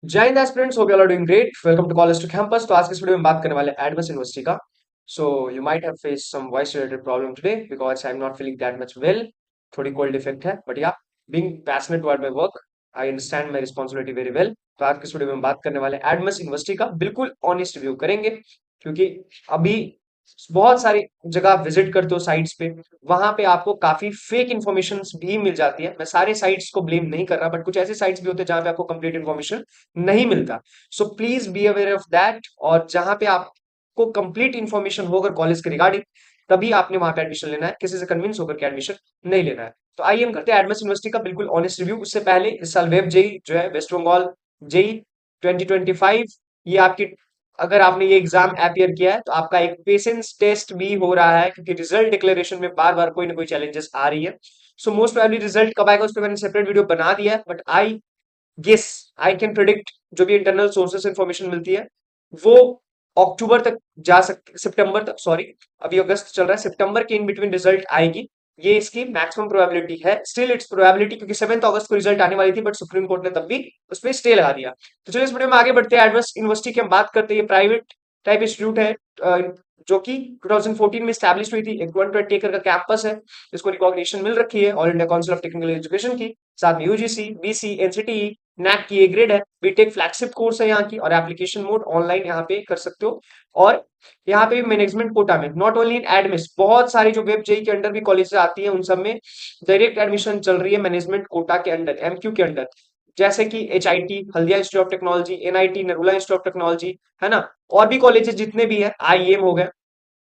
जय हिंद aspirants, hope you are doing great. Welcome to college to campus. तो आज के इस वीडियो में बात करने वाले एडमस यूनिवर्सिटी का। So you might have face some voice related problem today because I am not feeling that much well. थोड़ी कोल्ड इफेक्ट है, but yeah being passionate toward my work, I understand my responsibility very well. तो आज के इस video में बात करने वाले एडमस यूनिवर्सिटी का बिल्कुल ऑनेस्ट रिव्यू करेंगे, क्योंकि अभी बहुत सारी जगह आप विजिट करते हो साइट्स पे, वहां पे आपको काफी फेक इन्फॉर्मेशन भी मिल जाती है। मैं सारे साइट्स को ब्लेम नहीं कर रहा, बट कुछ ऐसे साइट्स भी होते हैं जहां पे आपको कंप्लीट इन्फॉर्मेशन नहीं मिलता। So please be aware of that, और जहां पे आपको कंप्लीट इन्फॉर्मेशन होगा कॉलेज के रिगार्डिंग, तभी आपने वहां पे एडमिशन लेना है, किसी से कन्विंस होकर के एडमिशन नहीं लेना है। तो आइए हम करते हैं एडमिशन यूनिवर्सिटी का बिल्कुल ऑनेस्ट रिव्यू। उससे पहले इस साल वेब जेई जो है, वेस्ट बंगाल जेई 2025, ये आपकी, अगर आपने ये एग्जाम अपियर किया है तो आपका एक पेशेंस टेस्ट भी हो रहा है, क्योंकि रिजल्ट डिक्लेरेशन में बार बार कोई ना कोई चैलेंजेस आ रही है। सो मोस्ट प्रोबेबली रिजल्ट कब आएगा उस पर मैंने सेपरेट वीडियो बना दिया है, but I guess, I can predict, जो भी इंटरनल सोर्सेस से इंफॉर्मेशन मिलती है वो अक्टूबर तक जा सकती, सितंबर तक, सॉरी, अभी अगस्त चल रहा है, सितंबर के इन बिटवीन रिजल्ट आएगी। ये इसकी मैक्सिमम प्रोबेबिलिटी है। स्टिल इट्स प्रोबेबिलिटी, क्योंकि 7 अगस्त को रिजल्ट आने वाली थी, बट सुप्रीम कोर्ट ने तब भी उस पर स्टे लगा दिया। तो चलिए इस वीडियो में आगे बढ़ते हैं। एडवर्स यूनिवर्सिटी की हम बात करते हैं। ये प्राइवेट टाइप इंस्टीट्यूट है, जो कि 2014 में स्टैब्लिश हुई थी। एक 120 एकड़ का कैंपस है, जिसको रिकॉग्निशन मिल रखी है all India council of technical education की, साथ में यूजीसी, बीसी, एनसीटीई, नैक की ए ग्रेड है। बीटेक फ्लैगशिप कोर्स है यहाँ की, और एप्लीकेशन मोड ऑनलाइन यहाँ पे कर सकते हो। और यहाँ पे मैनेजमेंट कोटा में, नॉट ओनली इन एडमिस, बहुत सारी जो वेब जेई के अंडर भी कॉलेज आती है, उन सब में डायरेक्ट एडमिशन चल रही है मैनेजमेंट कोटा के अंडर, एमक्यू के अंडर। जैसे कि HIT Haldia institute of technology, NIT Narula institute of technology, है ना। और भी कॉलेजेस जितने भी है, आईएम हो गया,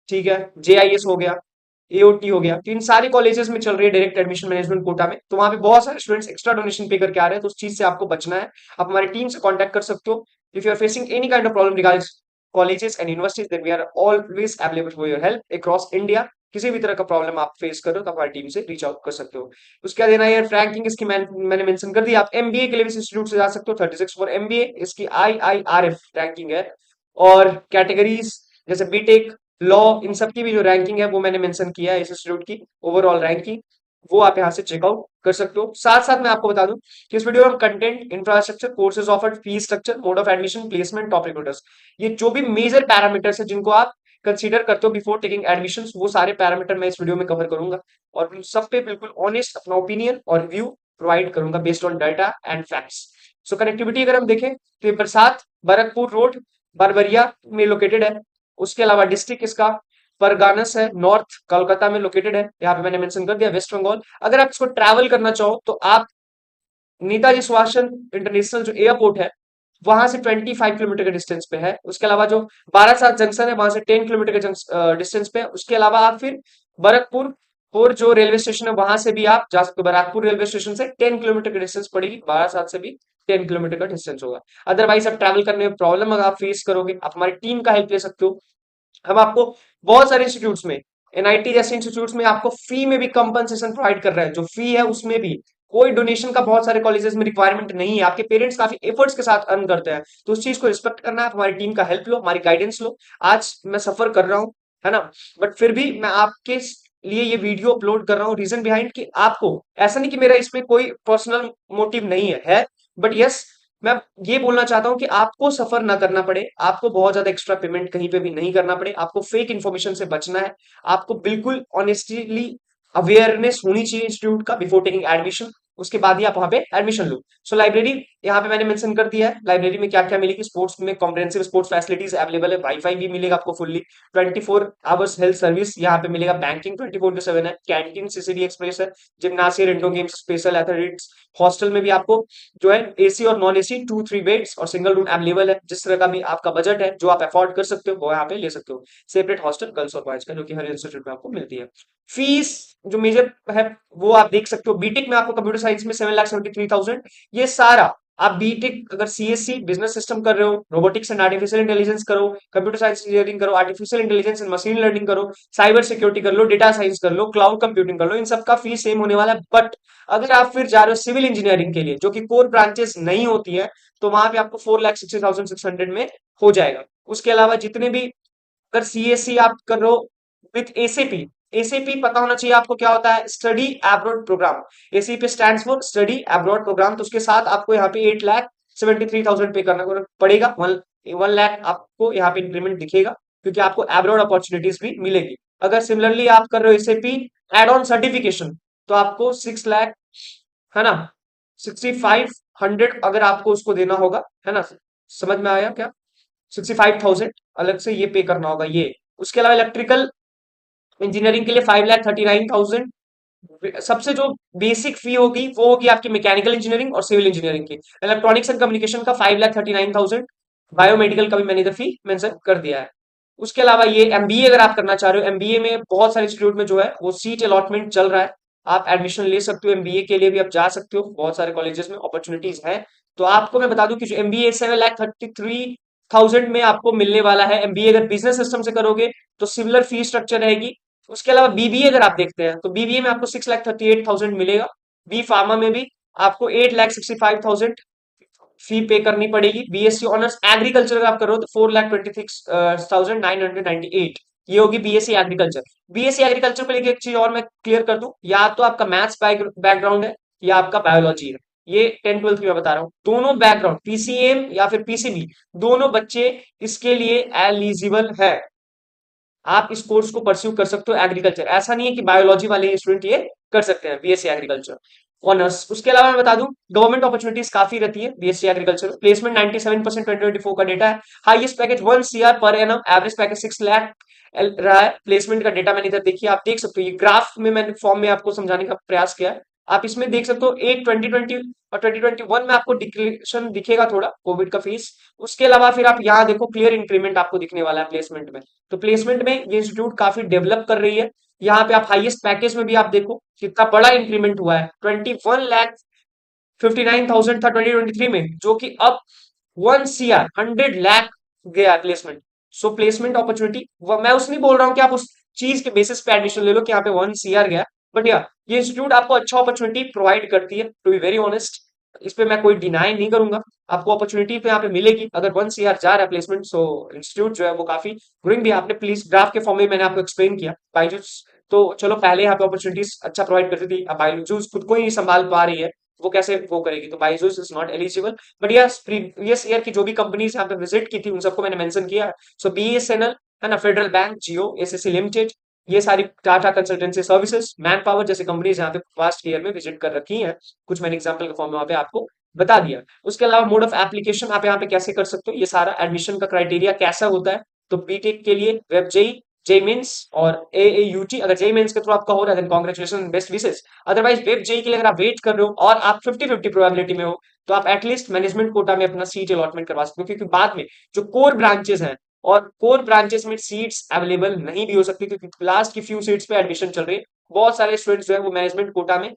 ठीक है, जेआईएस हो गया, एओटी हो गया, तो इन सारे कॉलेजेस में चल रही है डायरेक्ट एडमिशन मैनेजमेंट कोटा में। तो वहां पे बहुत सारे स्टूडेंट्स एक्स्ट्रा डोनेशन पे करके आ रहे हैं, तो उस चीज से आपको बचना है। आप हमारी टीम से कांटेक्ट कर सकते हो। If you are facing any kind of problem regarding colleges and universities, then we are always available for your help across India. किसी भी तरह का प्रॉब्लम आप फेस कर रहे हो तो हमारी टीम से रीच आउट कर सकते हो। उसके बाद देना यार रैंकिंग इसकी मैंने मेंशन कर दी। आप एमबीए के लिए भी इंस्टीट्यूट से जा सकते हो, 36 फॉर एमबीए इसकी आईआईआरएफ रैंकिंग है। और कैटेगरीज जैसे बीटेक, लॉ, इन सब की भी जो रैंकिंग है वो मैंने मेंशन किया है इस इंस्टीट्यूट की, ओवरऑल रैंकिंग, वो आप यहाँ से चेकआउट कर सकते हो। साथ साथ मैं आपको बता दूं कि इस वीडियो में content, infrastructure, courses offered, fees structure, mode of admission, placement, top recruiters, ये जो भी मेजर पैरामीटर्स है जिनको आप कंसीडर करते हो बिफोर टेकिंग एडमिशन, वो सारे पैरामीटर मैं इस वीडियो में कवर करूंगा। और उन सब पे बिल्कुल ऑनेस्ट अपना ओपिनियन और व्यू प्रोवाइड करूंगा based on data and facts. So connectivity अगर हम देखें तो ये बरसात बरकपुर रोड बरबरिया में लोकेटेड है। उसके अलावा डिस्ट्रिक्ट इसका परगानस है, नॉर्थ कोलकाता में लोकेटेड है, यहाँ पे मैंने मेंशन कर दिया, वेस्ट बंगाल। अगर आप इसको ट्रैवल करना चाहो तो आप नेताजी सुभाष चंद्र इंटरनेशनल जो एयरपोर्ट है, वहां से 25 किलोमीटर के डिस्टेंस पे है। उसके अलावा जो बारासात जंक्शन है, वहां से 10 किलोमीटर के डिस्टेंस पे है। उसके अलावा आप फिर बरकपुर और जो रेलवे स्टेशन है वहां से भी आप जा सकते हो। बरकपुर रेलवे स्टेशन से 10 किलोमीटर की डिस्टेंस पड़ेगी, बारासात से भी 10 किलोमीटर का डिस्टेंस होगा। अदरवाइज आप ट्रैवल करने में प्रॉब्लम अगर आप फेस करोगे, आप हमारी टीम का हेल्प ले सकते हो। हम आपको बहुत सारे इंस्टीट्यूट्स में, एनआईटी जैसे इंस्टीट्यूट्स में आपको फी में भी कंपनसेशन प्रोवाइड कर रहा है। जो फी है उसमें भी कोई डोनेशन का बहुत सारे कॉलेजेस में रिक्वायरमेंट नहीं है। आपके पेरेंट्स काफी एफर्ट्स के साथ अर्न करते हैं, तो उस चीज को रिस्पेक्ट करना है। आप हमारी टीम का हेल्प लो, हमारी गाइडेंस लो। आज मैं सफर कर रहा हूँ, है ना, बट फिर भी मैं आपके लिए ये वीडियो अपलोड कर रहा हूँ। रीजन बिहाइंड कि आपको, ऐसा नहीं कि मेरा इसमें कोई पर्सनल मोटिव नहीं है, बट यस, मैं ये बोलना चाहता हूं कि आपको सफर ना करना पड़े, आपको बहुत ज्यादा एक्स्ट्रा पेमेंट कहीं पे भी नहीं करना पड़े, आपको फेक इन्फॉर्मेशन से बचना है। आपको बिल्कुल ऑनेस्टली अवेयरनेस होनी चाहिए इंस्टीट्यूट का बिफोर टेकिंग एडमिशन। उसके बाद ही आप वहां पे एडमिशन लो। सो लाइब्रेरी यहाँ पे मैंने मेंशन कर दिया है। लाइब्रेरी में क्या क्या मिलेगी, स्पोर्ट्स में कॉम्प्रिहेंसिव स्पोर्ट्स फैसिलिटीज अवेलेबल है, वाईफाई भी मिलेगा आपको फुल्ली, 24 आवर्स हेल्थ सर्विस यहाँ पे मिलेगा, बैंकिंग 24/7 है, कैंटीन सीसीडी एक्सप्रेस है, जिम्नासियम, indoor games, special athletics. Hostel में भी आपको जो है एसी और नॉन एसी 2-3 बेड्स और सिंगल रूम अवेलेबल है। जिस तरह का भी आपका बजट है, जो आप अफोर्ड कर सकते हो, वो यहाँ पे ले सकते हो। सेपरेट हॉस्टल गर्ल्स और बॉयज का, जो कि हर इंस्टीट्यूट में आपको मिलती है। फीस जो मेजर है वो आप देख सकते हो। बीटेक में आपको कंप्यूटर साइंस में 7,73,000, ये सारा आप बीटेक अगर सीएससी बिजनेस सिस्टम कर रहे हो, रोबोटिक्स एंड आर्टिफिशियल इंटेलिजेंस करो, कंप्यूटर साइंस इंजीनियरिंग करो, artificial intelligence and machine learning करो, साइबर सिक्योरिटी कर लो, डेटा साइंस कर लो, क्लाउड कंप्यूटिंग कर लो, इन सब का फीस सेम होने वाला है। बट अगर आप फिर जा रहे हो सिविल इंजीनियरिंग के लिए, जो कि कोर ब्रांचेस नहीं होती है, तो वहां पे आपको 4,60,600 में हो जाएगा। उसके अलावा जितने भी, अगर सीएससी आप कर रहे हो विथ एसीपी, एसीपी पता होना चाहिए आपको क्या होता है, study abroad program. ACP stands for study abroad program. तो उसके साथ आपको यहाँ पे 8 लाख 73,000 पे करना पड़ेगा। 1 लाख आपको यहाँ पे इंक्रीमेंट दिखेगा, क्योंकि आपको एब्रॉड अपॉर्चुनिटीज भी मिलेगी। अगर सिमिलरली आप कर रहे हो एसएपी एड ऑन सर्टिफिकेशन, तो आपको 6 लाख, है ना, 6500 अगर आपको उसको देना होगा, है ना, समझ में आया क्या? 65,000 अलग से ये पे करना होगा ये। उसके अलावा इलेक्ट्रिकल इंजीनियरिंग के लिए 5,39,000 सबसे जो बेसिक फी होगी वो होगी आपकी मैकेनिकल इंजीनियरिंग और सिविल इंजीनियरिंग की। इलेक्ट्रॉनिक्स एंड कम्युनिकेशन का 5,39,000। बायोमेडिकल का भी मैंने इधर फी मेंशन कर दिया है। उसके अलावा ये एमबीए अगर आप करना चाह रहे हो, एमबीए में बहुत सारे इंस्टीट्यूट में जो है वो सीट अलॉटमेंट चल रहा है, आप एडमिशन ले सकते हो। एमबीए के लिए भी आप जा सकते हो, बहुत सारे कॉलेजेस में अपॉर्चुनिटीज है। तो आपको मैं बता दूं कि जो एमबीए 7,33,000 में आपको मिलने वाला है। एमबीए अगर बिजनेस सिस्टम से करोगे तो सिमिलर फी स्ट्रक्चर रहेगी। उसके अलावा बीबीए अगर आप देखते हैं तो बीबीए में आपको 6,38,000 मिलेगा। बी फार्मा में भी आपको 8,65,000 फी पे करनी पड़ेगी। बीएससी ऑनर्स एग्रीकल्चर अगर आप करो तो 4,26,998 ये होगी बीएससी एग्रीकल्चर। बीएससी एग्रीकल्चर को लेकर एक चीज और मैं क्लियर कर दूं, या तो आपका मैथ्स बैकग्राउंड है या आपका बायोलॉजी है। ये 10th 12th की मैं बता रहा हूँ, दोनों बैकग्राउंड पीसीएम या फिर पीसीबी, दोनों बच्चे इसके लिए एलिजिबल है। आप इस कोर्स को परस्यू कर सकते हो एग्रीकल्चर। ऐसा नहीं है कि बायोलॉजी वाले स्टूडेंट ये कर सकते हैं बीएससी एग्रीकल्चर ऑनर्स। उसके अलावा मैं बता दूं गवर्नमेंट अपॉर्चुनिटीज काफी रहती है बीएससी एग्रीकल्चर। प्लेसमेंट 97% 2024 का डेटा है। Highest package 1 CR per annum, average package 6 lakh रहा है। प्लेसमेंट का डेटा मैंने इधर देखिए, आप देख सकते हो। ये ग्राफ में मैंने फॉर्म में आपको समझाने का प्रयास किया है। आप इसमें देख सकते हो, एक 2020 और 2021 में आपको डिक्लेरेशन दिखेगा थोड़ा कोविड का फीस। उसके अलावा फिर आप यहाँ देखो क्लियर इंक्रीमेंट आपको दिखने वाला है प्लेसमेंट में। तो प्लेसमेंट में ये इंस्टीट्यूट काफी डेवलप कर रही है। यहाँ पे आप हाईएस्ट पैकेज में भी आप देखो कितना बड़ा इंक्रीमेंट हुआ है। 21,59,000 था 2023 में, जो कि अब 1 CR 100 लाख गया प्लेसमेंट। सो प्लेसमेंट अपॉर्चुनिटी, मैं उस नहीं बोल रहा हूँ कि आप उस चीज के बेसिस पे एडमिशन ले लो कि यहाँ पे 1 CR गया, बट या ये इंस्टीट्यूट आपको अच्छा अपॉर्चुनिटी प्रोवाइड करती है। टू बी वेरी ऑनेस्ट, इस पे मैं कोई डिनाई नहीं करूंगा, आपको अपॉर्चुनिटी पे यहाँ पे मिलेगी। अगर 1 CR जा रहा है प्लेसमेंट, सो इंस्टीट्यूट जो है वो काफी ग्रोइंग भी है। आपने प्लीज ग्राफ के फॉर्म में मैंने आपको एक्सप्लेन किया। बायजूस तो चलो पहले यहाँ पे अपॉर्चुनिटीज अच्छा प्रोवाइड करती थी, अब बायजूस खुद को ही नहीं संभाल पा रही है, वो कैसे वो करेगी? तो Byju's is not eligible. But yes, previous year की जो भी कंपनीज यहाँ पे विजिट की थी उन सबको मैंने मेंशन किया है। सो बीएसएनएल, है ना, फेडरल बैंक, जियो, एसएससी लिमिटेड, ये सारी Tata consultancy services, man power जैसी कंपनीज यहाँ पे पास्ट ईयर में विजिट कर रखी हैं। कुछ मैंने एग्जांपल के फॉर्म में वहाँ पे आपको बता दिया। उसके अलावा मोड ऑफ एप्लीकेशन आप यहाँ पे कैसे कर सकते हो, ये सारा एडमिशन का क्राइटेरिया कैसा होता है। तो बीटेक के लिए वेब जेई, जेई मेंस और एएयूटी। अगर जेई मेंस के थ्रू आपका हो रहा है then congratulation, best wishes. Otherwise वेब जेई के लिए अगर आप वेट कर रहे हो और आप 50-50 प्रोबेबिलिटी में हो, तो आप एटलीस्ट मैनेजमेंट कोटा में अपना सीट अलॉटमेंट करवा सकते हो, क्योंकि बाद में जो कोर ब्रांचेस हैं और कोर ब्रांचेस में सीट्स अवेलेबल नहीं भी हो सकती, क्योंकि लास्ट की फ्यू सीट्स पे एडमिशन चल रही है। बहुत सारे स्टूडेंट्स जो है वो मैनेजमेंट कोटा में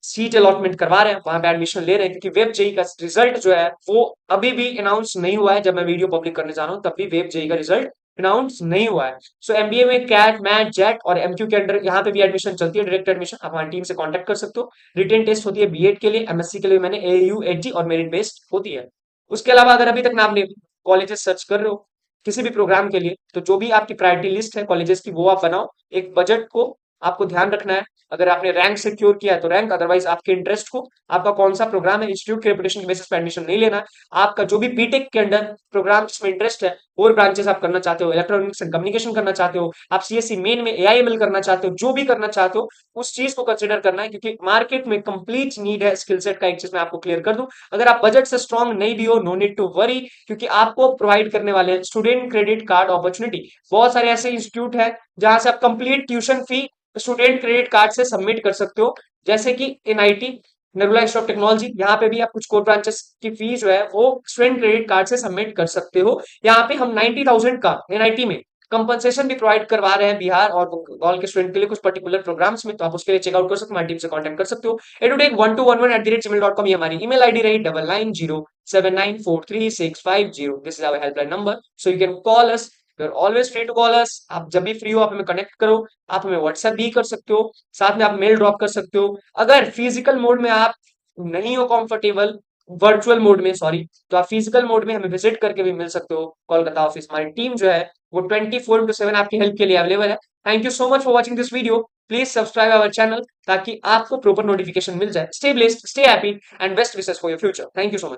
सीट अलॉटमेंट करवा रहे हैं, वहां पे एडमिशन ले रहे हैं, क्योंकि वेब जेई का रिजल्ट जो है वो अभी भी अनाउंस नहीं हुआ है। जब मैं वीडियो पब्लिक करने जा रहा हूँ तब भी वेब जेई का रिजल्ट अनाउंस नहीं हुआ है। सो एमबीए में कैट, मैट, जेट और एमक्यू के अंडर यहाँ पे भी एडमिशन चलती है, डायरेक्ट एडमिशन। आप हमारी टीम से कांटेक्ट कर सकते हो। रिटन टेस्ट होती है बीएड के लिए, एमएससी के लिए मैंने एयू, एचजी और मेरिट बेस्ड होती है। उसके अलावा अगर अभी तक ना आपने कॉलेजेस सर्च कर रहे हो किसी भी प्रोग्राम के लिए, तो जो भी आपकी प्रायोरिटी लिस्ट है कॉलेजेस की वो आप बनाओ। एक बजट को आपको ध्यान रखना है। अगर आपने रैंक सिक्योर किया है तो रैंक, अदरवाइज आपके इंटरेस्ट को, आपका कौन सा प्रोग्राम है, इंस्टीट्यूट के रेपुटेशन के बेसिस पे एडमिशन नहीं लेना है। आपका जो भी बीटेक के अंडर प्रोग्राम जिसमें इंटरेस्ट है, और ब्रांचेस आप करना चाहते हो, इलेक्ट्रॉनिक्स एंड कम्युनिकेशन करना चाहते हो, आप सीएससी मेन में एआईएमएल करना चाहते हो, जो भी करना चाहते हो उस चीज को कंसिडर करना है, क्योंकि मार्केट में कंप्लीट नीड है स्किल सेट का। एक चीज मैं आपको क्लियर कर दूं, अगर आप बजट से स्ट्रॉन्ग नहीं भी हो, नो नीड टू वरी, क्योंकि आपको प्रोवाइड करने वाले हैं स्टूडेंट क्रेडिट कार्ड अपॉर्चुनिटी। बहुत सारे ऐसे इंस्टीट्यूट है जहां से आप complete tuition fee student credit card से सबमिट कर सकते हो, जैसे कि एनआईटी, नेरुला इंस्टीट्यूट ऑफ टेक्नोलॉजी। यहाँ पे भी आप कुछ कोर ब्रांचेस की फी जो है वो स्टूडेंट क्रेडिट कार्ड से सबमिट कर सकते हो। यहाँ पे हम 90,000 का एनआईटी में कंपनसेशन भी प्रोवाइड करवा रहे हैं बिहार और बंगाल के स्टूडेंट के लिए कुछ पर्टिकुलर प्रोग्राम्स में, तो आप उसके लिए चेकआउट कर सकते हो, हमारी टीम से कांटेक्ट कर सकते हो। edutech1211@gmail.com ये हमारी ईमेल आईडी रही। 9907943650, this is our helpline number, so you can call us. You are always free to call us. आप जब भी फ्री हो आप हमें कनेक्ट करो। आप हमें व्हाट्सएप भी कर सकते हो, साथ में आप मेल ड्रॉप कर सकते हो। अगर फिजिकल मोड में आप नहीं हो कंफर्टेबल, वर्चुअल मोड में सॉरी, तो आप फिजिकल मोड में हमें विजिट करके भी मिल सकते हो कोलकाता ऑफिस। हमारी टीम जो है वो 24/7 आपकी हेल्प के लिए अवेलेबल है। Thank you so much for watching this video. Please subscribe our channel ताकि आपको प्रॉपर नोटिफिकेशन मिल जाए। Stay blessed, stay happy and best wishes for your future. Thank you so much.